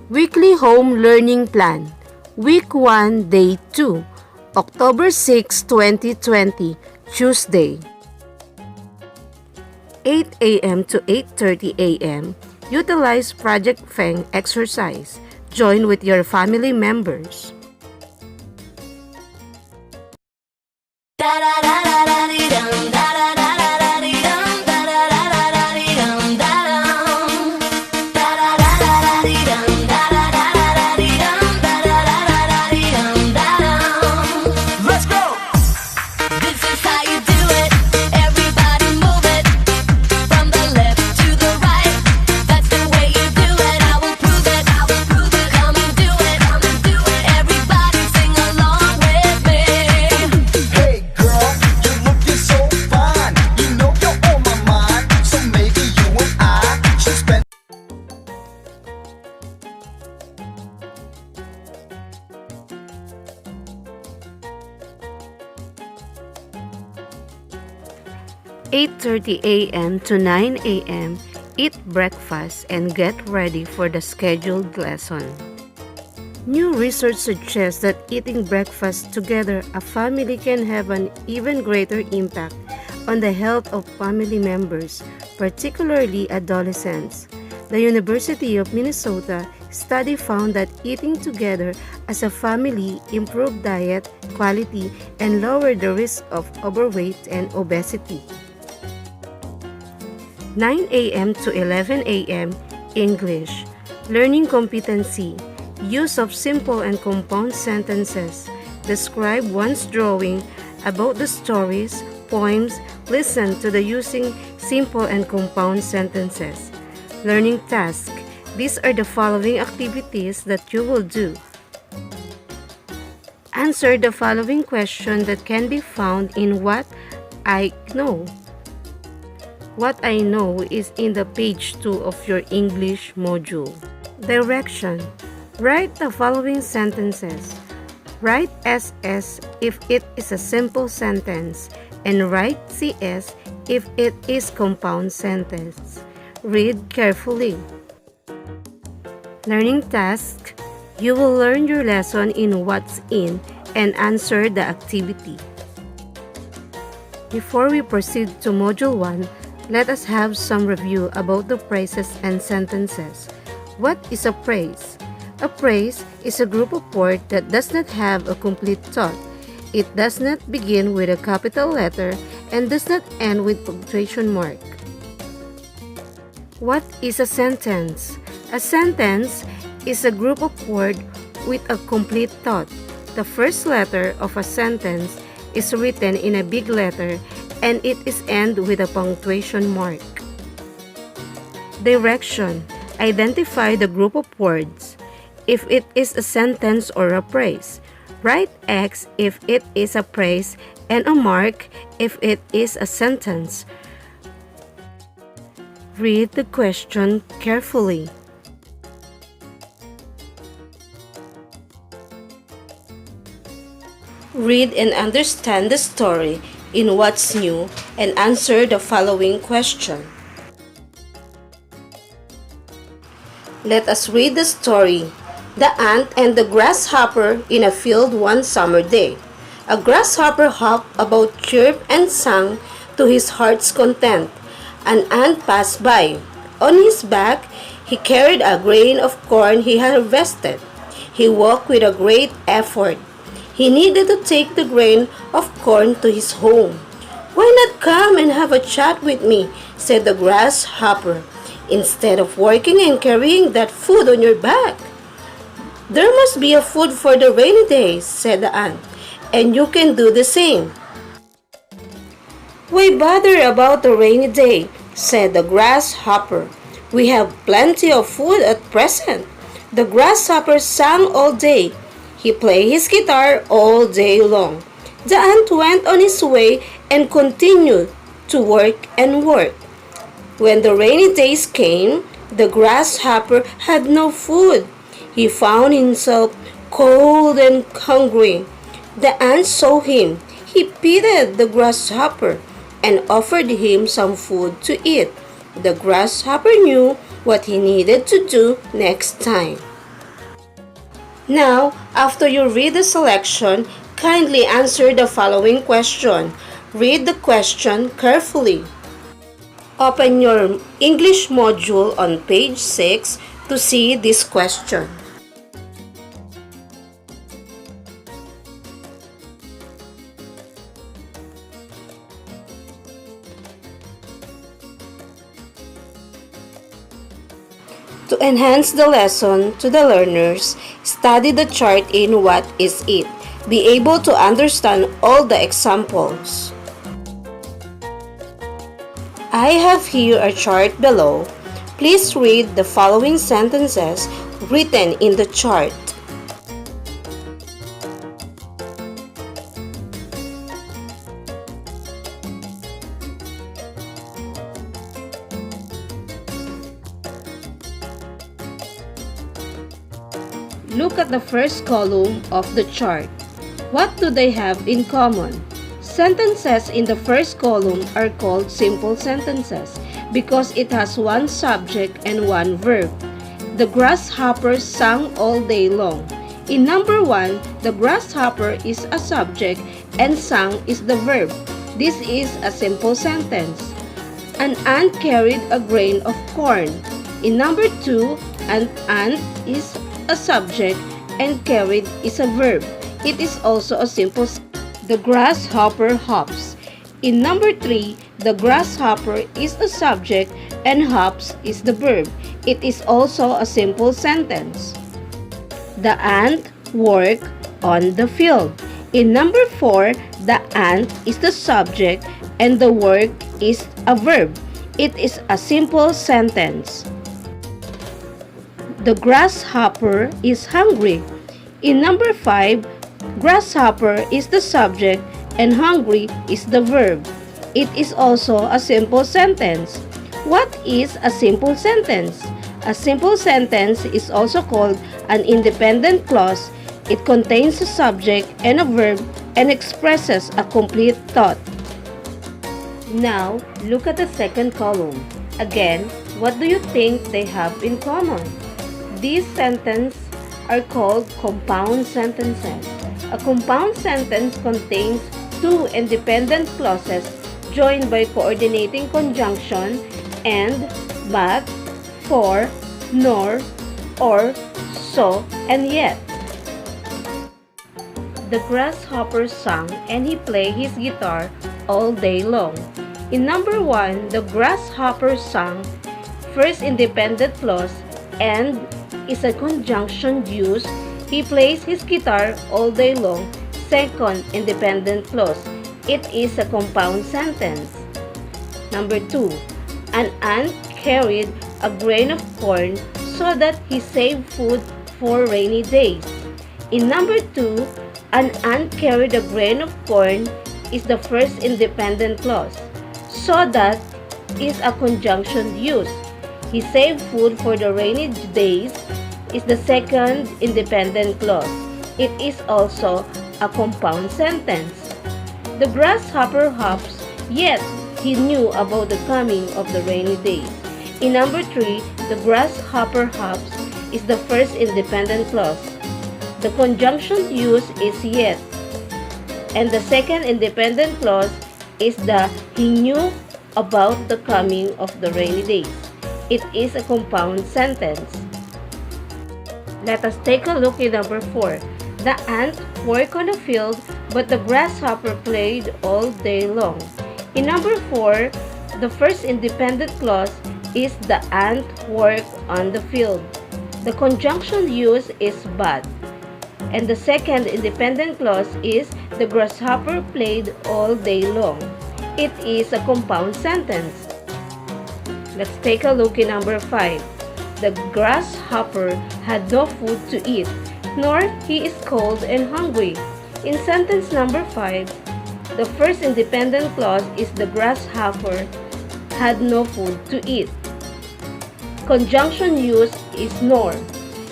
Weekly Home Learning Plan, Week 1, Day 2, October 6, 2020, Tuesday. 8 a.m. to 8:30 a.m. Utilize Project Feng exercise. Join with your family members. (8:30 a.m. to 9 a.m.) Eat breakfast and get ready for the scheduled lesson. New research suggests that eating breakfast together, a family can have an even greater impact on the health of family members, particularly adolescents. The University of Minnesota study found that eating together as a family improved diet quality and lowered the risk of overweight and obesity. 9 a.m. to 11 a.m. English. Learning competency. Use of simple and compound sentences. Describe one's drawing about the stories, poems. Listen to the using simple and compound sentences. Learning task. These are the following activities that you will do. Answer the following question that can be found in What I Know. What I know is in the page 2 of your English module. Direction. Write the following sentences. Write SS if it is a simple sentence and write CS if it is compound sentence. Read carefully. Learning task. You will learn your lesson in what's in and answer the activity. Before we proceed to Module 1, let us have some review about the phrases and sentences. What is a phrase? A phrase is a group of words that does not have a complete thought. It does not begin with a capital letter and does not end with punctuation mark. What is a sentence? A sentence is a group of words with a complete thought. The first letter of a sentence is written in a big letter and it is end with a punctuation mark. Direction. Identify the group of words. If it is a sentence or a phrase, write X if it is a phrase and a mark if it is a sentence. Read the question carefully. Read and understand the story in What's New and answer the following question. Let us read the story. The Ant and the Grasshopper in a Field One Summer Day. A grasshopper hopped about, chirped, and sang to his heart's content. An ant passed by. On his back, he carried a grain of corn he had harvested. He walked with a great effort. He needed to take the grain of corn to his home. "Why not come and have a chat with me?" said the grasshopper, "instead of working and carrying that food on your back." "There must be a food for the rainy days," said the ant, "and you can do the same." "Why bother about the rainy day?" said the grasshopper. "We have plenty of food at present." The grasshopper sang all day. He played his guitar all day long. The ant went on his way and continued to work and work. When the rainy days came, the grasshopper had no food. He found himself cold and hungry. The ant saw him. He pitied the grasshopper and offered him some food to eat. The grasshopper knew what he needed to do next time. Now, after you read the selection, kindly answer the following question. Read the question carefully. Open your English module on page 6 to see this question. To enhance the lesson to the learners, study the chart in What is It? Be able to understand all the examples. I have here a chart below. Please read the following sentences written in the chart. Look at the first column of the chart. What do they have in common? Sentences in the first column are called simple sentences because it has one subject and one verb. The grasshopper sang all day long. In number 1, the grasshopper is a subject and sang is the verb. This is a simple sentence. An ant carried a grain of corn. In number 2, an ant is a subject and carried is a verb. It is also a simple sentence. The grasshopper hops. In number 3, the grasshopper is a subject and hops is the verb. It is also a simple sentence. The ant worked on the field. In number 4, the ant is the subject and the work is a verb. It is a simple sentence. The grasshopper is hungry. In number 5, grasshopper is the subject and hungry is the verb. It is also a simple sentence. What is a simple sentence? A simple sentence is also called an independent clause. It contains a subject and a verb and expresses a complete thought. Now, look at the second column. Again, what do you think they have in common? These sentences are called compound sentences. A compound sentence contains two independent clauses joined by coordinating conjunction and, but, for, nor, or, so, and yet. The grasshopper sang and he played his guitar all day long. In number 1, the grasshopper sang, first independent clause, and is a conjunction used. He plays his guitar all day long, second independent clause. It is a compound sentence. Number 2, an ant carried a grain of corn so that he saved food for rainy days. In number 2, an ant carried a grain of corn is the first independent clause. So that is a conjunction used. He saved food for the rainy days is the second independent clause. It is also a compound sentence. The grasshopper hops, yet he knew about the coming of the rainy days. In number 3, the grasshopper hops is the first independent clause. The conjunction used is yet, and the second independent clause is the he knew about the coming of the rainy days. It is a compound sentence. Let us take a look at number 4. The ant worked on the field, but the grasshopper played all day long. In number 4, the first independent clause is the ant worked on the field. The conjunction used is but, and the second independent clause is the grasshopper played all day long. It is a compound sentence. Let's take a look at number 5. The grasshopper had no food to eat, nor he is cold and hungry. In sentence number 5, the first independent clause is the grasshopper had no food to eat. Conjunction used is nor,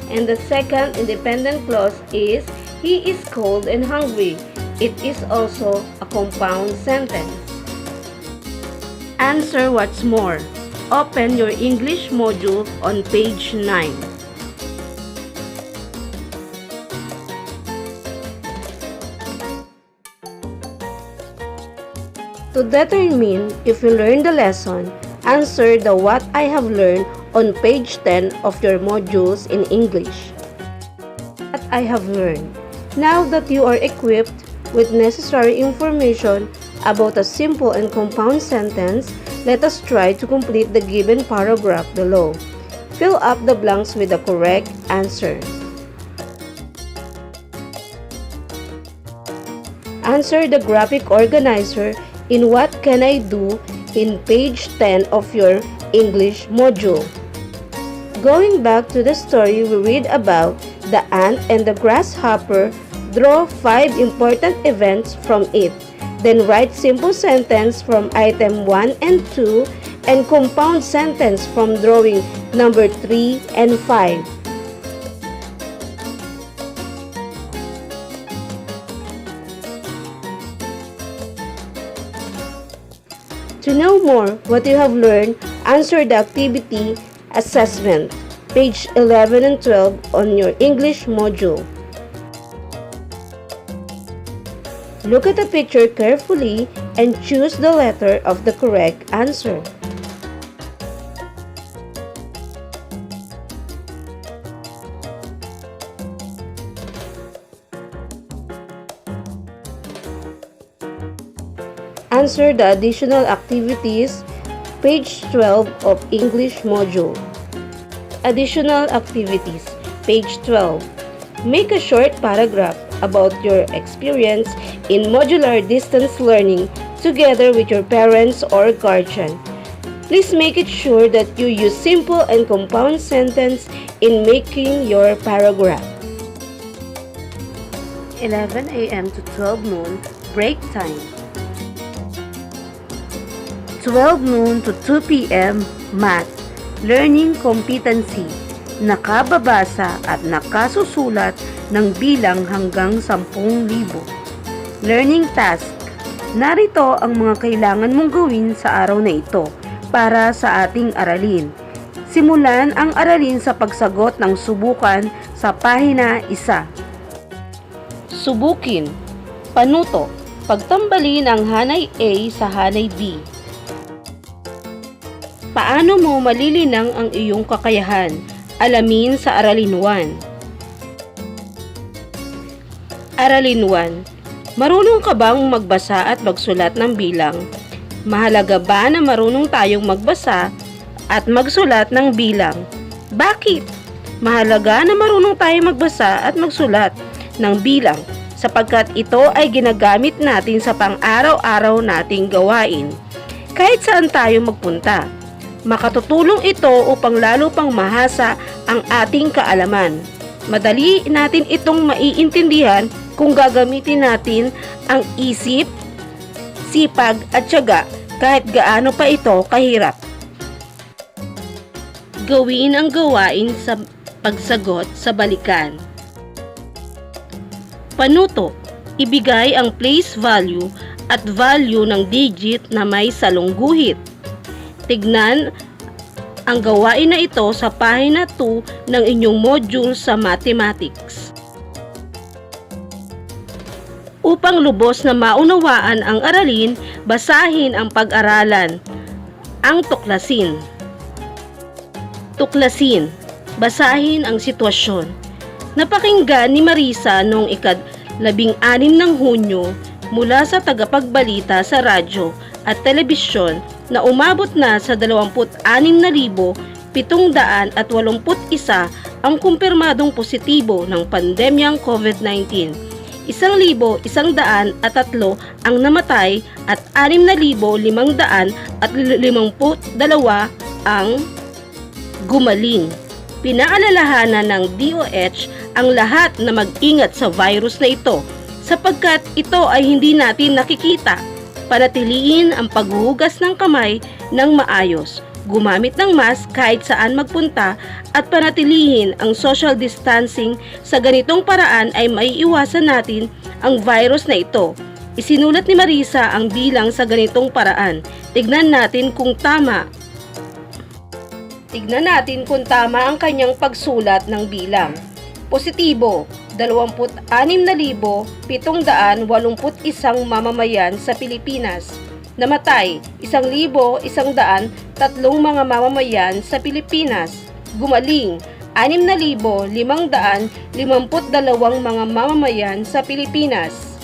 and the second independent clause is he is cold and hungry. It is also a compound sentence. Answer what's more. Open your English module on page 9. To determine if you learned the lesson, answer the "What I have learned" on page 10 of your modules in English. What I have learned. Now that you are equipped with necessary information about a simple and compound sentence, let us try to complete the given paragraph below. Fill up the blanks with the correct answer. Answer the graphic organizer in "What can I do" in page 10 of your English module. Going back to the story we read about the ant and the grasshopper, draw 5 important events from it. Then write simple sentence from item 1 and 2 and compound sentence from drawing number 3 and 5. To know more what you have learned, answer the activity assessment, page 11 and 12 on your English module. Look at the picture carefully and choose the letter of the correct answer. Answer the additional activities, page 12 of English module. Additional activities, page 12. Make a short paragraph about your experience in modular distance learning together with your parents or guardian. Please make it sure that you use simple and compound sentence in making your paragraph. 11 a.m. to 12 noon, break time. 12 noon to 2 p.m. Math, Learning Competency, nakababasa at nakasusulat ng bilang hanggang 10,000. Learning Task, narito ang mga kailangan mong gawin sa araw na ito para sa ating aralin. Simulan ang aralin sa pagsagot ng subukan sa pahina 1. Subukin. Panuto, pagtambalin ang hanay A sa hanay B. Paano mo malilinang ang iyong kakayahan? Alamin sa Aralin 1. Aralin 1. Marunong ka bang magbasa at magsulat ng bilang? Mahalaga ba na marunong tayong magbasa at magsulat ng bilang? Bakit? Mahalaga na marunong tayong magbasa at magsulat ng bilang sapagkat ito ay ginagamit natin sa pang-araw-araw nating gawain. Kahit saan tayo magpunta, makatutulong ito upang lalo pang mahasa ang ating kaalaman. Madali natin itong maiintindihan kung gagamitin natin ang isip, sipag at tiyaga kahit gaano pa ito kahirap. Gawin ang gawain sa pagsagot sa balikan. Panuto, ibigay ang place value at value ng digit na may salong guhit. Tignan ang gawain na ito sa pahina 2 ng inyong module sa mathematics. Upang lubos na maunawaan ang aralin, basahin ang pag-aralan. Ang tuklasin. Tuklasin. Basahin ang sitwasyon. Napakinggan ni Marisa noong ika-16 ng Hunyo mula sa tagapagbalita sa radyo at telebisyon na umabot na sa 26,781 ang kumpirmadong positibo ng pandemyang COVID-19. 1,103 ang namatay at 6,552 ang gumaling. Pinaalalahanan ng DOH ang lahat na mag-ingat sa virus na ito sapagkat ito ay hindi natin nakikita. Panatiliin ang paghuhugas ng kamay ng maayos, gumamit ng mask kahit saan magpunta at panatilihin ang social distancing. Sa ganitong paraan ay maiiwasan natin ang virus na ito. Isinulat ni Marisa ang bilang sa ganitong paraan. Tignan natin kung tama ang kanyang pagsulat ng bilang. Positibo, 26,781 mamamayan sa Pilipinas. Namatay 1,103 mga mamamayan sa Pilipinas. Gumaling 6,552 mga mamamayan sa Pilipinas.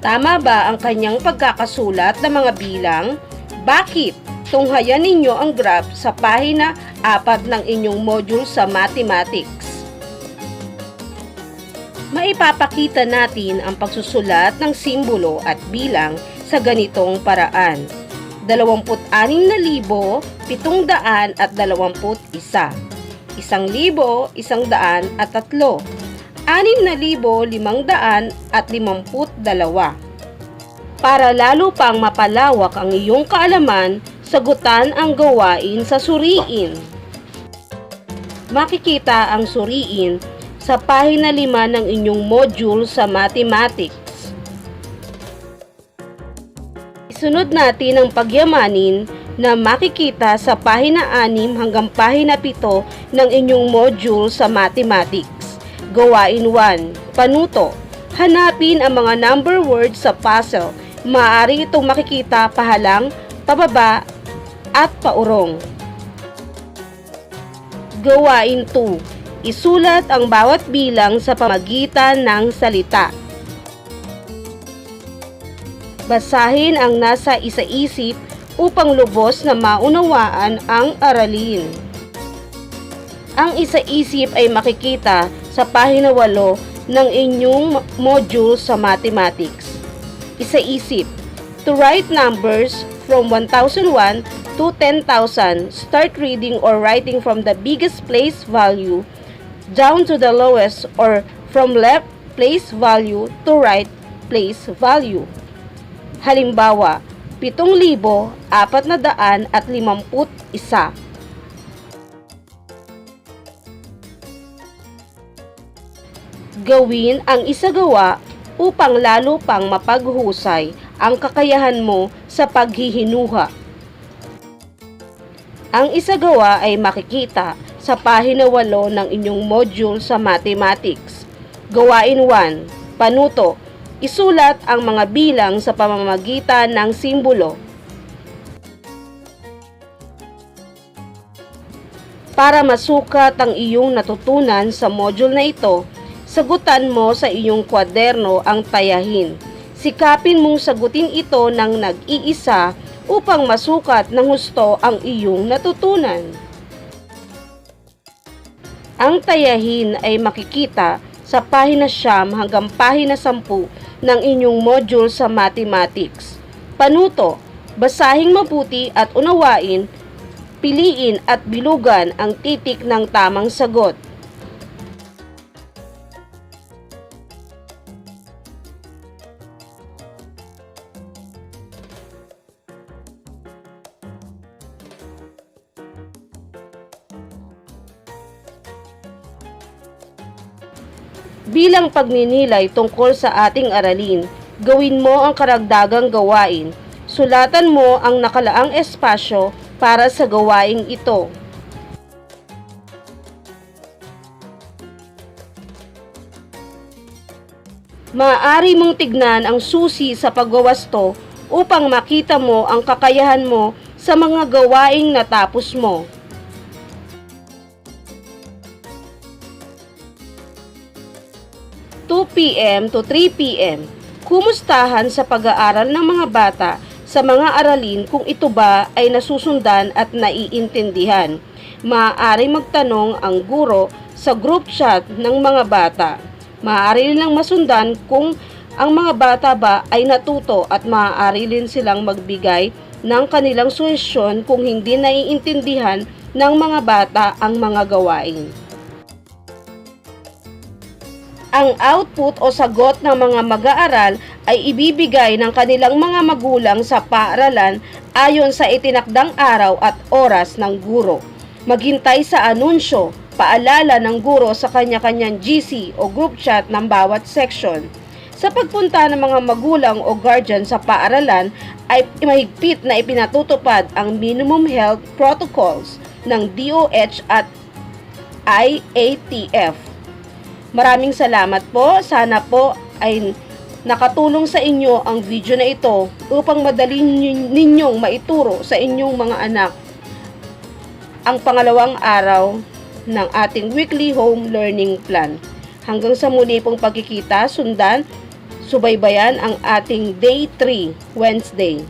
Tama ba ang kanyang pagkakasulat ng mga bilang? Bakit? Tunghayan ninyo ang graph sa pahina 4 ng inyong module sa Mathematics. Maipapakita natin ang pagsusulat ng simbolo at bilang sa ganitong paraan. 26,721, 1,103, 6,552. Para lalo pang mapalawak ang iyong kaalaman, sagutan ang gawain sa suriin. Makikita ang suriin sa pahina 5 ng inyong module sa Mathematics. Isunod natin ang pagyamanin na makikita sa pahina 6 hanggang pahina 7 ng inyong module sa Mathematics. Gawain 1. Panuto. Hanapin ang mga number words sa puzzle. Maaari itong makikita pahalang, pababa, at paurong. Gawain 2. Isulat ang bawat bilang sa pamamagitan ng salita. Basahin ang nasa isa-isip upang lubos na maunawaan ang aralin. Ang isa-isip ay makikita sa pahina 8 ng inyong module sa Mathematics. Isa-isip. To write numbers from 1,001 to 10,000, start reading or writing from the biggest place value down to the lowest, or from left place value to right place value. Halimbawa, 7,451. Gawin ang isagawa upang lalo pang mapaghusay ang kakayahan mo sa paghihinuha. Ang isagawa ay makikita sa pahina 8 ng inyong module sa Mathematics. Gawain 1. Panuto. Isulat ang mga bilang sa pamamagitan ng simbolo. Para masukat ang iyong natutunan sa module na ito, sagutan mo sa iyong kwaderno ang tayahin. Sikapin mong sagutin ito ng nag-iisa upang masukat ng husto ang iyong natutunan. Ang tayahin ay makikita sa pahina 9 hanggang pahina 10 ng inyong module sa Mathematics. Panuto, basahing mabuti at unawain, piliin at bilugan ang titik ng tamang sagot. Bilang pagninilay tungkol sa ating aralin, gawin mo ang karagdagang gawain. Sulatan mo ang nakalaang espasyo para sa gawaing ito. Maaari mong tignan ang susi sa pagwawasto upang makita mo ang kakayahan mo sa mga gawaing natapos mo. 2 p.m. to 3 p.m. Kumustahan sa pag-aaral ng mga bata sa mga aralin kung ito ba ay nasusundan at naiintindihan. Maaari magtanong ang guro sa group chat ng mga bata. Maaari nilang masundan kung ang mga bata ba ay natuto at maaari rin silang magbigay ng kanilang suhestyon kung hindi naiintindihan ng mga bata ang mga gawain. Ang output o sagot ng mga mag-aaral ay ibibigay ng kanilang mga magulang sa paaralan ayon sa itinakdang araw at oras ng guro. Maghintay sa anunsyo, paalala ng guro sa kanya-kanyang GC o group chat ng bawat section. Sa pagpunta ng mga magulang o guardian sa paaralan ay mahigpit na ipinatutupad ang minimum health protocols ng DOH at IATF. Maraming salamat po. Sana po ay Nakatulong sa inyo ang video na ito upang madali ninyong maituro sa inyong mga anak ang pangalawang araw ng ating weekly home learning plan. Hanggang sa muli pong pagkikita, subaybayan ang ating Day 3, Wednesday.